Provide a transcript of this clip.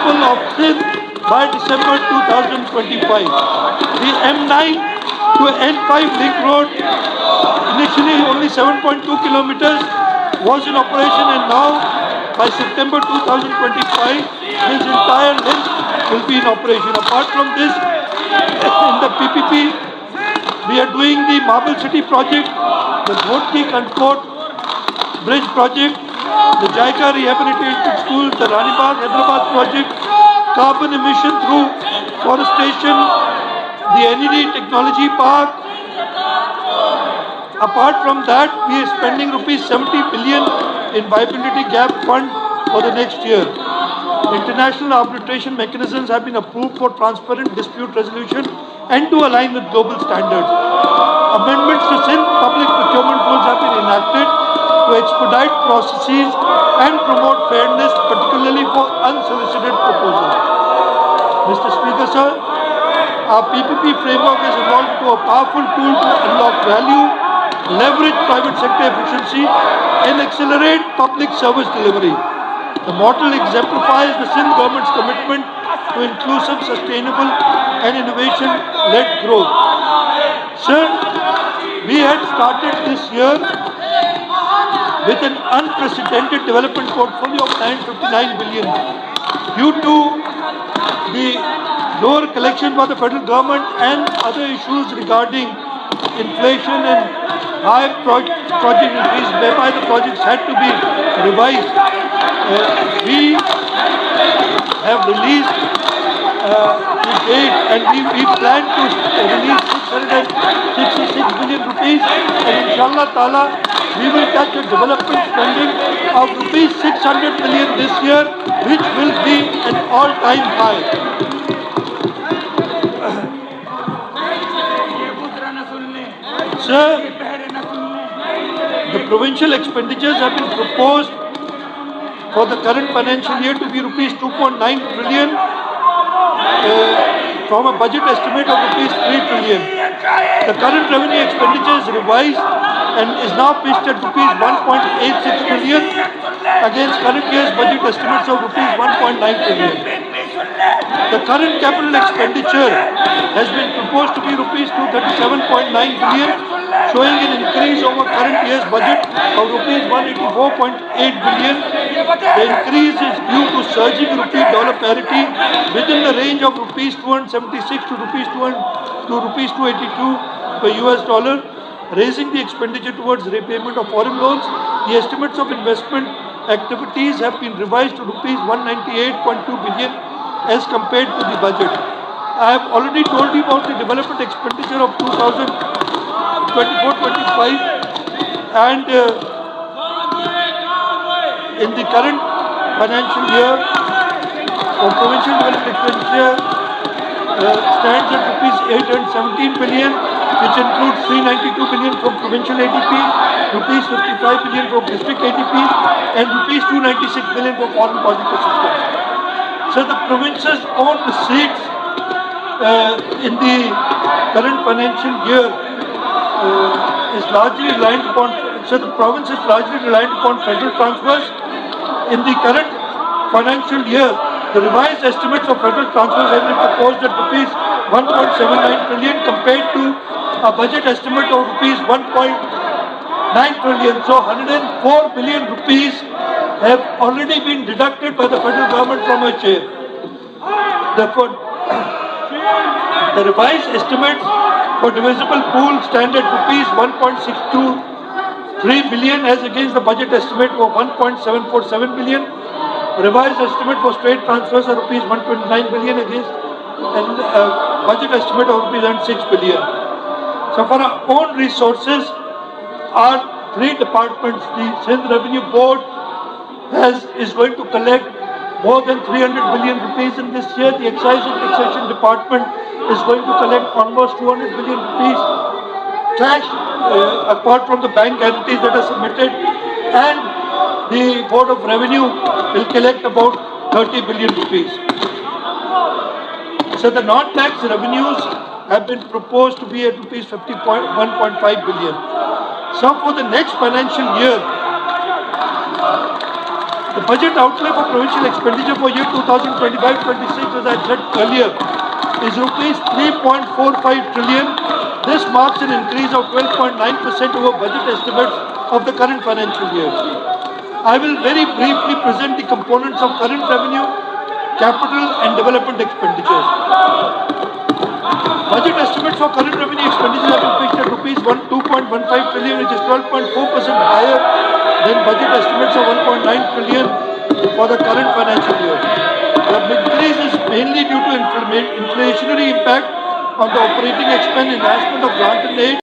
people of Sindh by December 2025. The M9 to N5 link road, initially only 7.2 kilometers, was in operation, and now by September 2025, this entire length will be in operation. Apart from this, in the PPP, we are doing the Marble City project, the Dhodki Kantkot Bridge project, the JICA Rehabilitation School, the Ranibagh Hyderabad project, carbon emission through forestation, the NED Technology Park. Apart from that, we are spending rupees 70 billion in Viability Gap Fund for the next year. International arbitration mechanisms have been approved for transparent dispute resolution and to align with global standards. Amendments to Sindh public procurement rules have been enacted to expedite processes and promote fairness, particularly for unsolicited proposals. Mr. Speaker, sir, our PPP framework has evolved into a powerful tool to unlock value, leverage private sector efficiency, and accelerate public service delivery. The model exemplifies the Sindh government's commitment to inclusive, sustainable, and innovation-led growth. Sir, we had started this year with an unprecedented development portfolio of 959 billion. Due to the lower collection by the federal government and other issues regarding inflation and high project increase, whereby the projects had to be revised, we have released to date, and we plan to release 666 billion rupees, and inshallah ta'ala we will touch a development spending of rupees 600 billion this year, which will be an all-time high. Sir, the provincial expenditures have been proposed for the current financial year to be rupees 2.9 trillion from a budget estimate of rupees 3 trillion. The current revenue expenditure is revised and is now pitched at rupees 1.86 trillion against current year's budget estimates of rupees 1.9 trillion. The current capital expenditure has been proposed to be rupees 237.9 billion, showing an increase over current year's budget of rupees 184.8 billion. The increase is due to surging rupee-dollar parity within the range of rupees 276 to rupees 282 per US dollar, raising the expenditure towards repayment of foreign loans. The estimates of investment activities have been revised to rupees 198.2 billion as compared to the budget. I have already told you about the development expenditure of 2024-25, and in the current financial year, for provincial development expenditure stands at rupees 817 billion, which includes 392 billion from provincial ADP, rupees 55 billion from district ADP, and rupees 296 billion for foreign project assistance. So the province's own receipts in the current financial year is largely reliant upon. So the province is largely reliant upon federal transfers. In the current financial year, the revised estimates of federal transfers have been proposed at rupees 1.79 trillion compared to a budget estimate of rupees 1.9 trillion. So 104 billion rupees have already been deducted by the federal government from her share. Therefore, the revised estimates for divisible pool stand at rupees 1.623 billion as against the budget estimate of 1.747 billion. Revised estimate for straight transfers are rupees 129 billion against a budget estimate of rupees 6 billion. So for our own resources, our three departments, the Sindh Revenue Board is going to collect more than 300 billion rupees in this year. The Excise and Taxation Department is going to collect almost 200 billion rupees cash, apart from the bank guarantees that are submitted, and the Board of Revenue will collect about 30 billion rupees. So the non-tax revenues have been proposed to be at rupees 1.5 billion. So for the next financial year, The budget outlay for provincial expenditure for year 2025-26, as I said earlier, is rupees 3.45 trillion. This marks an increase of 12.9% over budget estimates of the current financial year. I will very briefly present the components of current revenue, capital and development expenditures. Budget estimates for current revenue expenditures have been fixed at rupees 2.15 trillion, which is 12.4% higher than budget estimates of 1.9 trillion for the current financial year. The increase is mainly due to inflationary impact on the operating expense enhancement of grant and aid